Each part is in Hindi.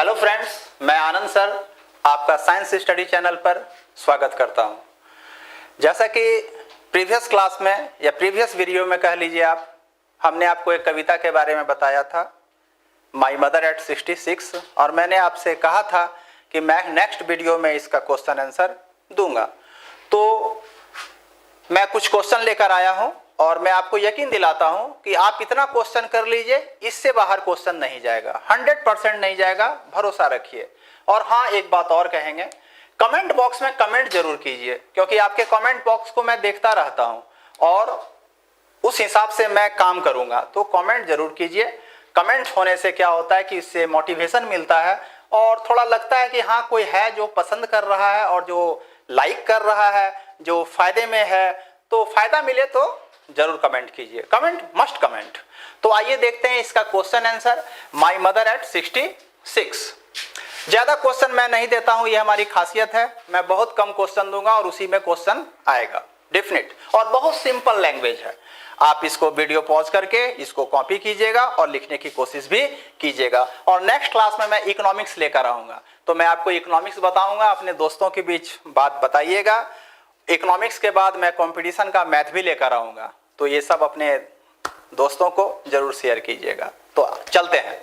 हेलो फ्रेंड्स, मैं आनंद सर आपका साइंस स्टडी चैनल पर स्वागत करता हूं। जैसा कि प्रीवियस क्लास में या प्रीवियस वीडियो में कह लीजिए आप, हमने आपको एक कविता के बारे में बताया था, माई मदर एट 66, और मैंने आपसे कहा था कि मैं नेक्स्ट वीडियो में इसका क्वेश्चन आंसर दूंगा। तो मैं कुछ क्वेश्चन लेकर आया हूं और मैं आपको यकीन दिलाता हूं कि आप इतना क्वेश्चन कर लीजिए, इससे बाहर क्वेश्चन नहीं जाएगा, 100% नहीं जाएगा, भरोसा रखिए। और हाँ, एक बात और कहेंगे, कमेंट बॉक्स में कमेंट जरूर कीजिए, क्योंकि आपके कमेंट बॉक्स को मैं देखता रहता हूं और उस हिसाब से मैं काम करूंगा। तो कमेंट जरूर कीजिए। कमेंट होने से क्या होता है कि इससे मोटिवेशन मिलता है और थोड़ा लगता है कि हाँ, कोई है जो पसंद कर रहा है और जो लाइक कर रहा है, जो फायदे में है। तो फायदा मिले तो जरूर कमेंट कीजिए, कमेंट मस्ट कमेंट। तो आइए देखते हैं इसका question answer, my mother at 66। ज्यादा क्वेश्चन मैं नहीं देता हूं, ये हमारी खासियत है। मैं बहुत कम क्वेश्चन दूंगा और उसी में क्वेश्चन आएगा डेफिनेट, और बहुत सिंपल लैंग्वेज है। आप इसको वीडियो पॉज करके इसको कॉपी कीजिएगा और लिखने की कोशिश भी कीजिएगा। और नेक्स्ट क्लास में मैं इकोनॉमिक्स लेकर आऊंगा, तो मैं आपको इकोनॉमिक्स बताऊंगा। अपने दोस्तों के बीच बात बताइएगा। इकोनॉमिक्स के बाद मैं कंपटीशन का मैथ भी लेकर आऊंगा, तो ये सब अपने दोस्तों को जरूर शेयर कीजिएगा। तो चलते हैं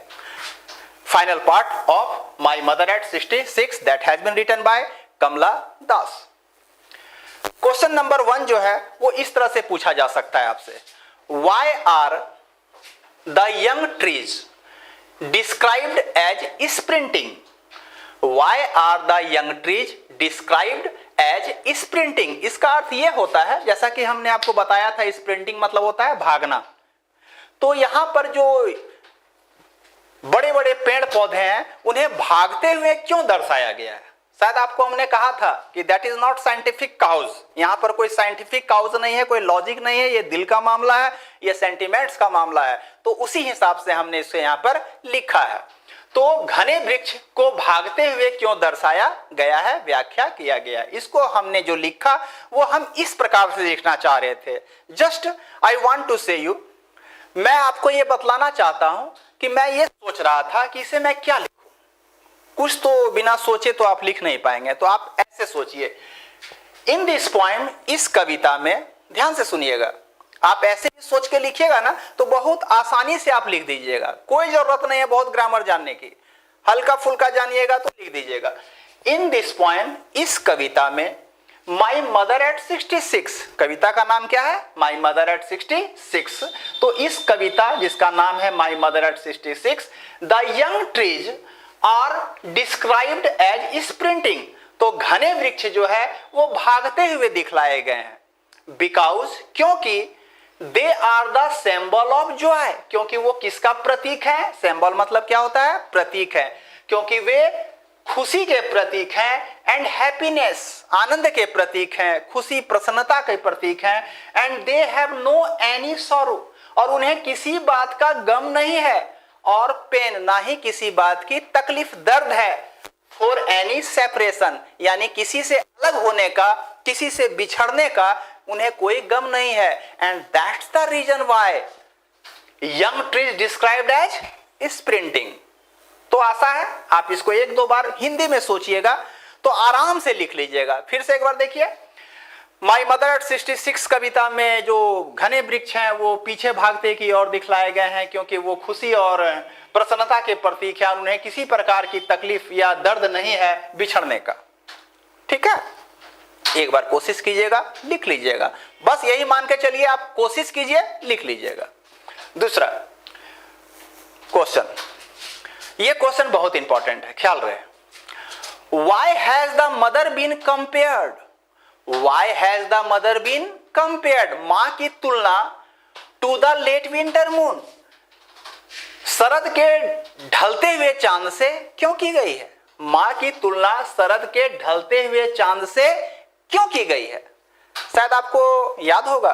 final part of my mother at 66 that has been written by Kamala Das. Question number 1 जो है वो इस तरह से पूछा जा सकता है आपसे, why are the young trees described as sprinting? Why are the young trees described as sprinting? इसका अर्थ यह होता है, जैसा कि हमने आपको बताया था, स्प्रिंटिंग मतलब होता है भागना। तो यहां पर जो बड़े बड़े पेड़ पौधे हैं उन्हें भागते हुए क्यों दर्शाया गया है? शायद आपको हमने कहा था कि that is not scientific cause. यहां पर कोई साइंटिफिक काउज नहीं है, कोई लॉजिक नहीं है, ये दिल का मामला है, ये सेंटिमेंट्स का मामला है। तो उसी हिसाब से हमने इसे यहां पर लिखा है। तो घने वृक्ष को भागते हुए क्यों दर्शाया गया है, व्याख्या किया गया। इसको हमने जो लिखा वो हम इस प्रकार से लिखना चाह रहे थे। जस्ट आई वांट टू से यू, मैं आपको ये बतलाना चाहता हूं कि मैं ये सोच रहा था कि इसे मैं क्या लिखूं। कुछ तो बिना सोचे तो आप लिख नहीं पाएंगे, तो आप ऐसे सोचिए। इन दिस पोएम, इस कविता में ध्यान से सुनिएगा, आप ऐसे ही सोच के लिखिएगा ना तो बहुत आसानी से आप लिख दीजिएगा। कोई जरूरत नहीं है बहुत ग्रामर जानने की, हल्का फुल्का जानिएगा तो लिख दीजिएगा। इन दिस पोएम, इस कविता में, माई मदर एट 66, कविता का नाम क्या है? My mother at 66। तो इस कविता जिसका नाम है my mother at 66, the young trees are described as sprinting. तो घने वृक्ष जो है वो भागते हुए दिखलाए गए हैं। बिकॉज, क्योंकि they are the symbol of joy, क्योंकि वो किसका प्रतीक है? सिंबल मतलब क्या होता है? प्रतीक है। क्योंकि वे खुशी के प्रतीक हैं, एंड हैप्पीनेस, आनंद के प्रतीक हैं, खुशी प्रसन्नता के प्रतीक हैं। And they have no any sorrow, और उन्हें किसी बात का गम नहीं है, और पेन, ना ही किसी बात की तकलीफ, दर्द है। फॉर एनी सेपरेशन, यानी किसी से अलग होने का, किसी से बिछड़ने का उन्हें कोई गम नहीं है। And that's the reason why young trees described as sprinting. तो आशा है आप इसको 1-2 बार हिंदी में सोचिएगा तो आराम से लिख लीजिएगा। फिर से एक बार देखिए, माई मदर एट 66 कविता में जो घने वृक्ष हैं वो पीछे भागते की ओर दिखलाए गए हैं, क्योंकि वो खुशी और प्रसन्नता के प्रतीक है, उन्हें किसी प्रकार की तकलीफ या दर्द नहीं है बिछड़ने का। ठीक है, एक बार कोशिश कीजिएगा, लिख लीजिएगा। बस यही मान के चलिए, आप कोशिश कीजिए, लिख लीजिएगा। दूसरा क्वेश्चन, ये क्वेश्चन बहुत इंपॉर्टेंट है, ख्याल रहे। Why has the mother been compared? Why has the mother been compared? मां की तुलना to the late winter moon, शरद के ढलते हुए चांद से क्यों की गई है? मां की तुलना शरद के ढलते हुए चांद से क्यों की गई है? शायद आपको याद होगा,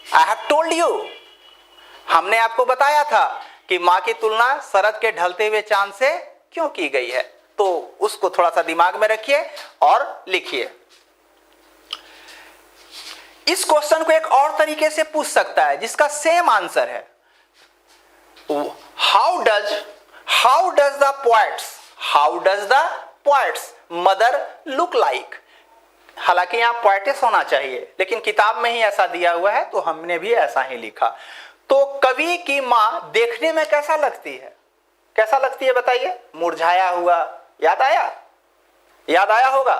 आई हैव टोल्ड यू, हमने आपको बताया था कि मां की तुलना शरद के ढलते हुए चांद से क्यों की गई है। तो उसको थोड़ा सा दिमाग में रखिए और लिखिए। इस क्वेश्चन को एक और तरीके से पूछ सकता है जिसका सेम आंसर है, how does the poets mother look like. हालांकि यहां पोएटिस होना चाहिए, लेकिन किताब में ही ऐसा दिया हुआ है तो हमने भी ऐसा ही लिखा। तो कवि की मां देखने में कैसा लगती है, कैसा लगती है बताइए? मुरझाया हुआ। याद आया होगा।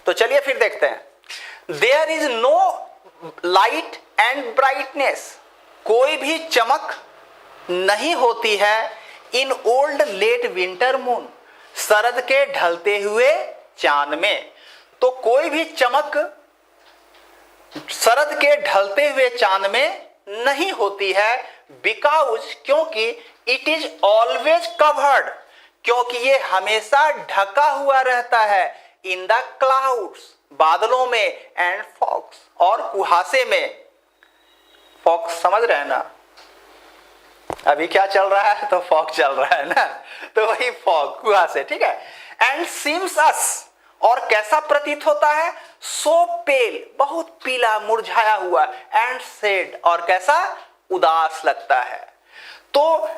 तो चलिए फिर देखते हैं। There is no light and brightness, कोई भी चमक नहीं होती है in old late winter moon, शरद के ढलते हुए चांद में। तो कोई भी चमक शरद के ढलते हुए चांद में नहीं होती है, बिकॉज क्योंकि इट इज ऑलवेज कवर्ड, क्योंकि ये हमेशा ढका हुआ रहता है, इन द क्लाउड्स, बादलों में, एंड फॉग्स, और कुहासे में। फॉग्स समझ रहे हैं ना, अभी क्या चल रहा है? तो फॉग चल रहा है ना, तो वही फॉग, कुहासे, ठीक है। एंड सीम्स अस, और कैसा प्रतीत होता है? सो पेल, बहुत पीला मुरझाया हुआ, एंड सेड, और कैसा? उदास लगता है। तो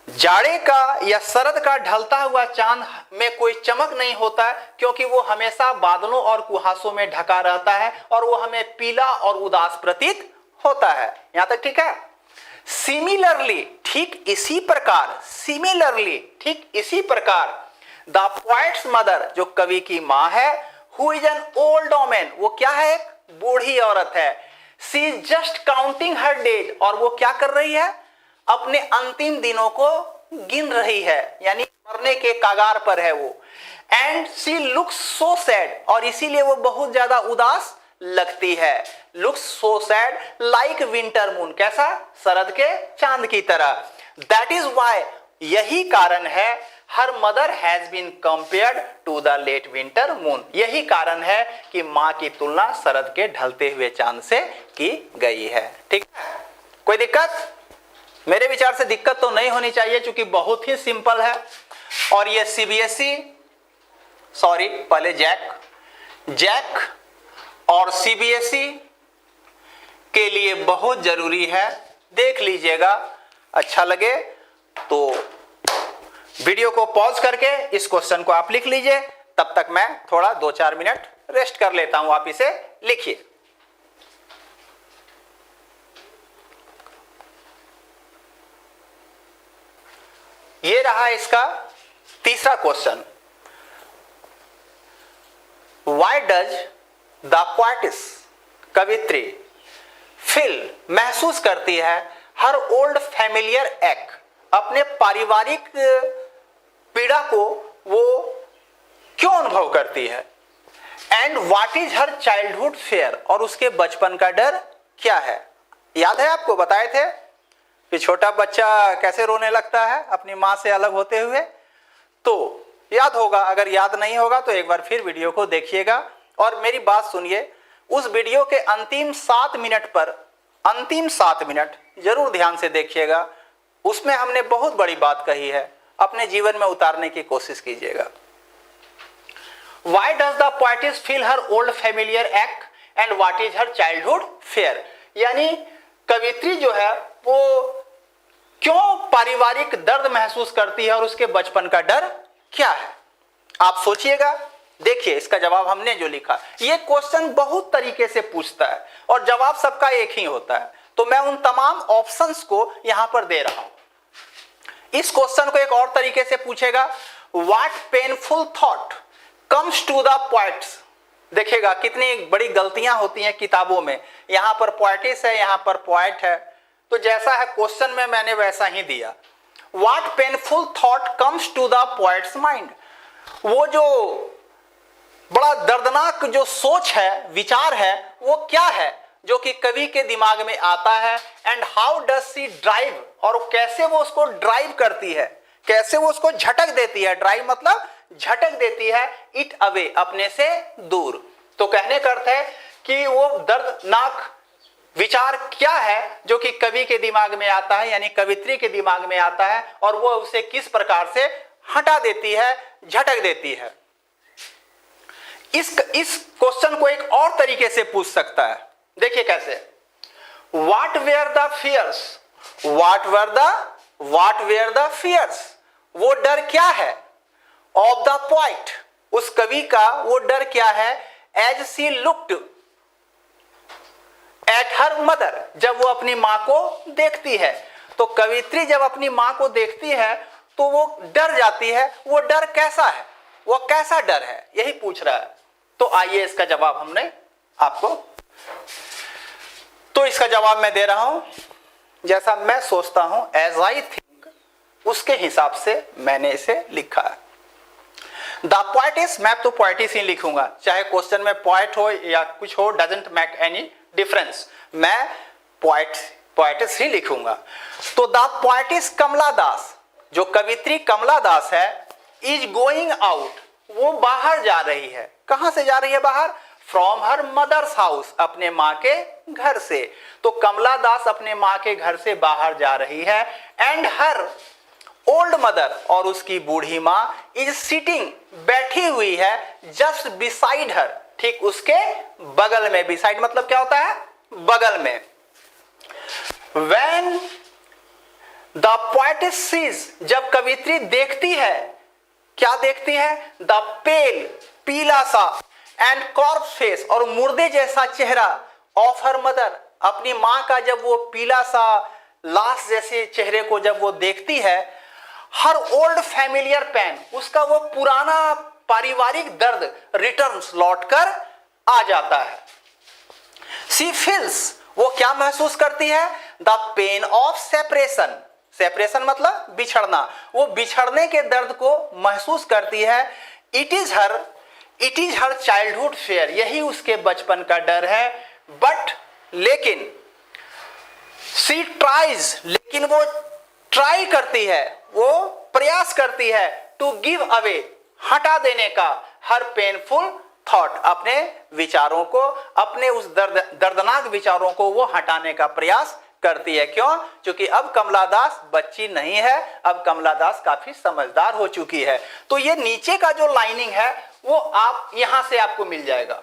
जाड़े का या शरद का ढलता हुआ चांद में कोई चमक नहीं होता है, क्योंकि वो हमेशा बादलों और कुहासों में ढका रहता है, और वो हमें पीला और उदास प्रतीत होता है। यहां तक ठीक है। सिमिलरली, ठीक इसी प्रकार, द पोएट्स मदर, जो कवि की मां है, who is an old women, वो क्या है? एक बूढ़ी औरत है। She is just counting her days, और वो क्या कर रही है? अपने अंतिम दिनों को गिन रही है, यानी मरने के कगार पर है वो। And she looks so sad, और इसीलिए वो बहुत ज्यादा उदास लगती है। Looks so sad like winter moon, कैसा? शरद के चांद की तरह। दैट इज वाई, यही कारण है, her mother has been compared to the late winter moon, यही कारण है कि मां की तुलना शरद के ढलते हुए चांद से की गई है। ठीक है, कोई दिक्कत? मेरे विचार से दिक्कत तो नहीं होनी चाहिए, क्योंकि बहुत ही सिंपल है। और ये सीबीएसई, सॉरी पहले जैक और सीबीएसई के लिए बहुत जरूरी है, देख लीजिएगा। अच्छा लगे तो वीडियो को पॉज करके इस क्वेश्चन को आप लिख लीजिए, तब तक मैं थोड़ा 2-4 मिनट रेस्ट कर लेता हूं। आप इसे लिखिए। ये रहा इसका तीसरा question. Why does the poetess, कवित्री, फील, महसूस करती है, हर ओल्ड फैमिलियर एक, अपने पारिवारिक पीड़ा को वो क्यों अनुभव करती है? And what is her childhood fair, और उसके बचपन का डर क्या है? याद है आपको, बताए थे कि छोटा बच्चा कैसे रोने लगता है अपनी मां से अलग होते हुए? तो याद होगा, अगर याद नहीं होगा तो एक बार फिर वीडियो को देखिएगा और मेरी बात सुनिए। उस वीडियो के अंतिम 7 मिनट जरूर ध्यान से देखिएगा, उसमें हमने बहुत बड़ी बात कही है, अपने जीवन में उतारने की कोशिश कीजिएगा। Why does the poetess feel her old familiar ache and what is her childhood fear? यानी कवित्री जो है वो क्यों पारिवारिक दर्द महसूस करती है और उसके बचपन का डर क्या है? आप सोचिएगा, देखिए इसका जवाब हमने जो लिखा। ये क्वेश्चन बहुत तरीके से पूछता है और जवाब सबका एक ही होता है, तो मैं उन तमाम ऑप्शंस को यहां पर दे रहा हूं। इस क्वेश्चन को एक और तरीके से पूछेगा, what painful thought comes to the poets. देखिएगा कितनी बड़ी गलतियां होती हैं किताबों में, यहां पर पोएटिस है, यहां पर पोएट है, तो जैसा है क्वेश्चन में मैंने वैसा ही दिया। What painful thought comes to the poet's mind, वो जो बड़ा दर्दनाक जो सोच है, विचार है, वो क्या है जो कि कवि के दिमाग में आता है। And how does she drive, और कैसे वो उसको ड्राइव करती है, कैसे वो उसको झटक देती है। ड्राइव मतलब झटक देती है, इट अवे, अपने से दूर। तो कहने का अर्थ है कि वो दर्दनाक विचार क्या है जो कि कवि के दिमाग में आता है, यानी कवित्री के दिमाग में आता है, और वो उसे किस प्रकार से हटा देती है, झटक देती है। इस क्वेश्चन को एक और तरीके से पूछ सकता है, देखिए कैसे। What were the fears, what were the fears वो डर क्या है? ऑफ द पोएट, उस कवि का वो डर क्या है? As she looked at her mother, जब वो अपनी मां को देखती है। तो कवित्री जब अपनी मां को देखती है तो वो डर जाती है। वो डर कैसा है? वो कैसा डर है, यही पूछ रहा है। तो आइए इसका जवाब हमने आपको, तो इसका जवाब मैं दे रहा हूं जैसा मैं सोचता हूं, एज आई थिंक, उसके हिसाब से मैंने इसे लिखा है। द पोएटिस, मैं तो पोएटिस ही लिखूंगा, चाहे क्वेश्चन में पोएट हो या कुछ हो, डजंट मेक एनी डिफरेंस, मैं पोएटिस ही लिखूंगा। तो द पोएटिस कमला दास, जो कवित्री कमला दास है, इज गोइंग आउट, वो बाहर जा रही है। कहां से जा रही है बाहर? फ्रॉम हर मदर्स हाउस, अपने मां के घर से। तो कमला दास अपने मां के घर से बाहर जा रही है। एंड हर ओल्ड मदर, और उसकी बूढ़ी मां, इज सिटिंग, बैठी हुई है, जस्ट बिसाइड हर, ठीक उसके बगल में। बिसाइड मतलब क्या होता है? बगल में। When the poetess sees, जब कवित्री देखती है, क्या देखती है? द पेल, पीला सा, एंड कॉर्प्स फेस, और मुर्दे जैसा चेहरा, ऑफ हर मदर, अपनी मां का जब वो पीला सा लाश जैसे चेहरे को जब वो देखती है, हर ओल्ड फैमिलियर पेन, उसका वो पुराना पारिवारिक दर्द रिटर्न्स, लौटकर आ जाता है। सी फील्स, वो क्या महसूस करती है? The pain of separation, separation मतलब बिछड़ना, वो बिछड़ने के दर्द को महसूस करती है। It is her childhood fair, यही उसके बचपन का डर है। बट, लेकिन, सी ट्राइज, लेकिन वो ट्राई करती है, वो प्रयास करती है, टू गिव अवे, हटा देने का, हर पेनफुल थॉट, अपने विचारों को, अपने उस दर्दनाक विचारों को वो हटाने का प्रयास करती है। क्यों? क्योंकि अब कमला दास बच्ची नहीं है, अब कमला दास काफी समझदार हो चुकी है। तो ये नीचे का जो लाइनिंग है वो आप यहां से आपको मिल जाएगा।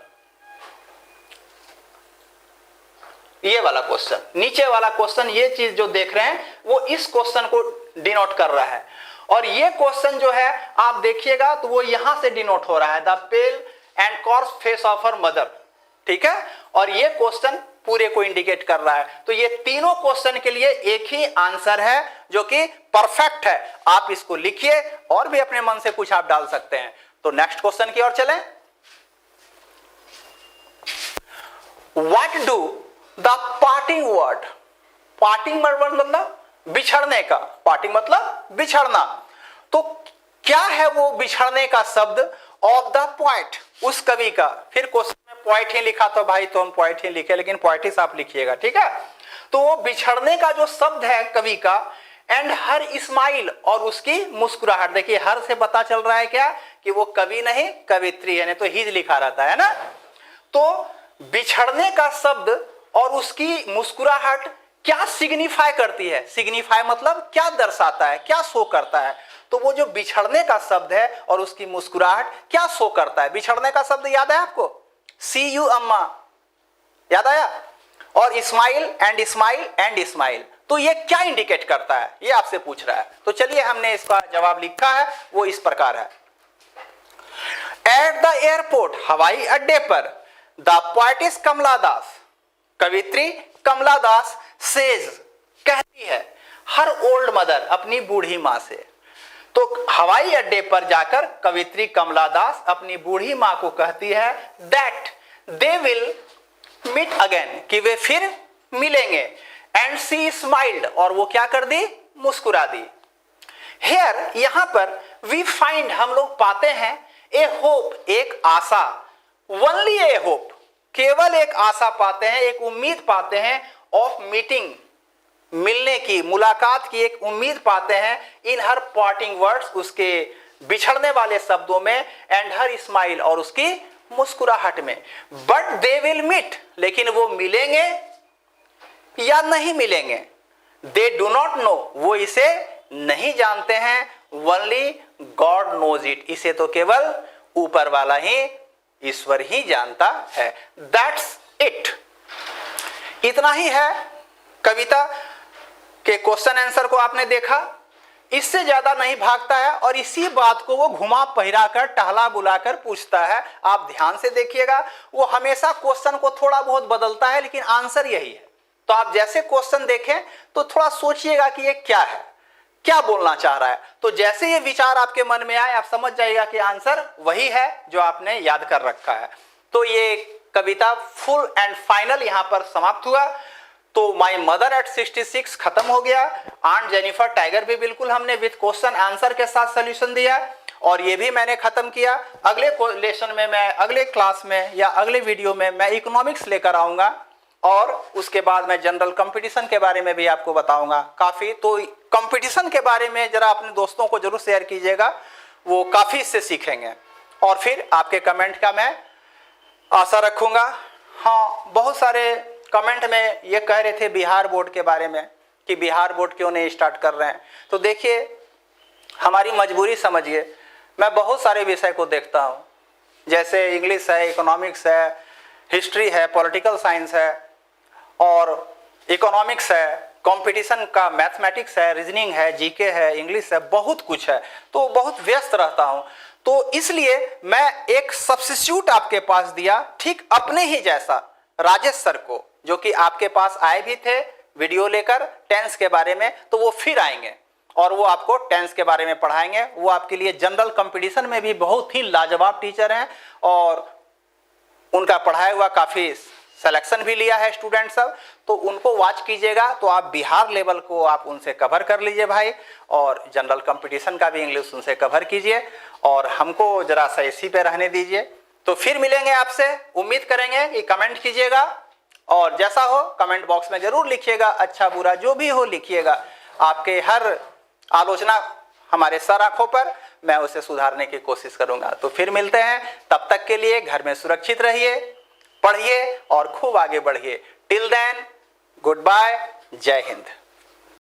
ये वाला क्वेश्चन, नीचे वाला क्वेश्चन, ये चीज जो देख रहे हैं वो इस क्वेश्चन को डिनोट कर रहा है। और ये क्वेश्चन जो है आप देखिएगा तो वो यहां से डिनोट हो रहा है, the pale and coarse face of her mother, ठीक है। और ये क्वेश्चन पूरे को इंडिकेट कर रहा है। तो ये तीनों क्वेश्चन के लिए एक ही आंसर है जो कि परफेक्ट है। आप इसको लिखिए और भी अपने मन से कुछ आप डाल सकते हैं। तो नेक्स्ट क्वेश्चन की ओर चलें। What do the parting word, parting word मतलब बिछड़ने का, पार्टिंग मतलब बिछड़ना। तो क्या है वो बिछड़ने का शब्द ऑफ द पोएट, उस कवि का। फिर क्वेश्चन में पोएट ही लिखा तो भाई तो हम पोएट ही लिखे, लेकिन पोएटिस आप लिखिएगा, ठीक है। तो वो बिछड़ने का जो शब्द है कवि का, एंड हर स्माइल, और उसकी मुस्कुराहट। देखिए हर से पता चल रहा है क्या कि वो कवि नहीं कवित्री है, नहीं तो हिज लिखा रहता है ना। तो बिछड़ने का शब्द और उसकी मुस्कुराहट क्या सिग्निफाई करती है? सिग्निफाई मतलब क्या दर्शाता है, क्या शो करता है। तो वो जो बिछड़ने का शब्द है और उसकी मुस्कुराहट क्या शो करता है? बिछड़ने का शब्द याद है आपको? सी यू अम्मा, याद आया? और smile and smile and smile, तो ये क्या इंडिकेट करता है, ये आपसे पूछ रहा है। तो चलिए हमने इसका जवाब लिखा है, वो इस प्रकार है। एट द एयरपोर्ट, हवाई अड्डे पर, द पोएटिस कमला दास, कवित्री कमला दास, सेज, कहती है, हर ओल्ड मदर, अपनी बूढ़ी मां से। तो हवाई अड्डे पर जाकर कवित्री कमला दास अपनी बूढ़ी मां को कहती है that they will meet again, कि वे फिर मिलेंगे। एंड सी स्माइल्ड, और वो क्या कर दी? मुस्कुरा दी। हियर, यहां पर, वी फाइंड, हम लोग पाते हैं, ए होप, एक आशा, ओनली ए होप, केवल एक आशा पाते हैं, एक उम्मीद पाते हैं, ऑफ मीटिंग, मिलने की, मुलाकात की एक उम्मीद पाते हैं, इन हर पार्टिंग वर्ड्स, उसके बिछड़ने वाले शब्दों में, एंड हर स्माइल, और उसकी मुस्कुराहट में। बट दे विल मीट, लेकिन वो मिलेंगे या नहीं मिलेंगे? दे डू नॉट नो, वो इसे नहीं जानते हैं। ओनली गॉड नोज इट, इसे तो केवल ऊपर वाला ही, ईश्वर ही जानता है। दैट्स इट, इतना ही है। कविता के क्वेश्चन आंसर को आपने देखा। इससे ज्यादा नहीं भागता है और इसी बात को वो घुमा पहिरा कर टहला बुलाकर पूछता है। आप ध्यान से देखिएगा, वो हमेशा क्वेश्चन को थोड़ा बहुत बदलता है लेकिन आंसर यही है। तो आप जैसे क्वेश्चन देखें तो थोड़ा सोचिएगा कि ये क्या है, क्या बोलना चाह रहा है। तो जैसे ये विचार आपके मन में आए, आप समझ जाइएगा कि आंसर वही है जो आपने याद कर रखा है। तो ये कविता फुल एंड फाइनल यहां पर समाप्त हुआ। तो माय मदर एट 66 खत्म हो गया। आंट जेनिफर टाइगर भी बिल्कुल हमने विद क्वेश्चन आंसर के साथ सोल्यूशन दिया और ये भी मैंने खत्म किया। अगले लेसन में मैं, अगले क्लास में या अगले वीडियो में मैं इकोनॉमिक्स लेकर आऊंगा और उसके बाद मैं जनरल कंपटीशन के बारे में भी आपको बताऊंगा काफी। तो कंपटीशन के बारे में जरा अपने दोस्तों को जरूर शेयर कीजिएगा, वो काफी इससे सीखेंगे। और फिर आपके कमेंट का मैं आशा रखूंगा। हाँ, बहुत सारे कमेंट में ये कह रहे थे बिहार बोर्ड के बारे में कि बिहार बोर्ड क्यों नहीं स्टार्ट कर रहे हैं। तो देखिए, हमारी मजबूरी समझिए, मैं बहुत सारे विषय को देखता हूँ, जैसे इंग्लिश है, इकोनॉमिक्स है, हिस्ट्री है, पॉलिटिकल साइंस है और इकोनॉमिक्स है, कंपटीशन का मैथमेटिक्स है, रीजनिंग है, जीके है, इंग्लिश है, बहुत कुछ है। तो बहुत व्यस्त रहता हूँ। तो इसलिए मैं एक सब्स्टिट्यूट आपके पास दिया, ठीक अपने ही जैसा, राजेश सर को, जो कि आपके पास आए भी थे वीडियो लेकर टेंस के बारे में। तो वो फिर आएंगे और वो आपको टेंस के बारे में पढ़ाएंगे। वो आपके लिए जनरल कंपटीशन में भी बहुत ही लाजवाब टीचर हैं और उनका पढ़ाया हुआ काफ़ी सिलेक्शन भी लिया है स्टूडेंट सब। तो उनको वॉच कीजिएगा तो आप बिहार लेवल को आप उनसे कवर कर लीजिए भाई, और जनरल कंपटीशन का भी इंग्लिश उनसे कवर कीजिए और हमको जरा सा इसी पे रहने दीजिए। तो फिर मिलेंगे आपसे, उम्मीद करेंगे कि कमेंट कीजिएगा और जैसा हो कमेंट बॉक्स में जरूर लिखिएगा, अच्छा बुरा जो भी हो लिखिएगा। आपके हर आलोचना हमारे सर आंखों पर, मैं उसे सुधारने की कोशिश करूंगा। तो फिर मिलते हैं, तब तक के लिए घर में सुरक्षित रहिए, पढ़िए और खूब आगे बढ़िए। टिल देन, गुड बाय, जय हिंद।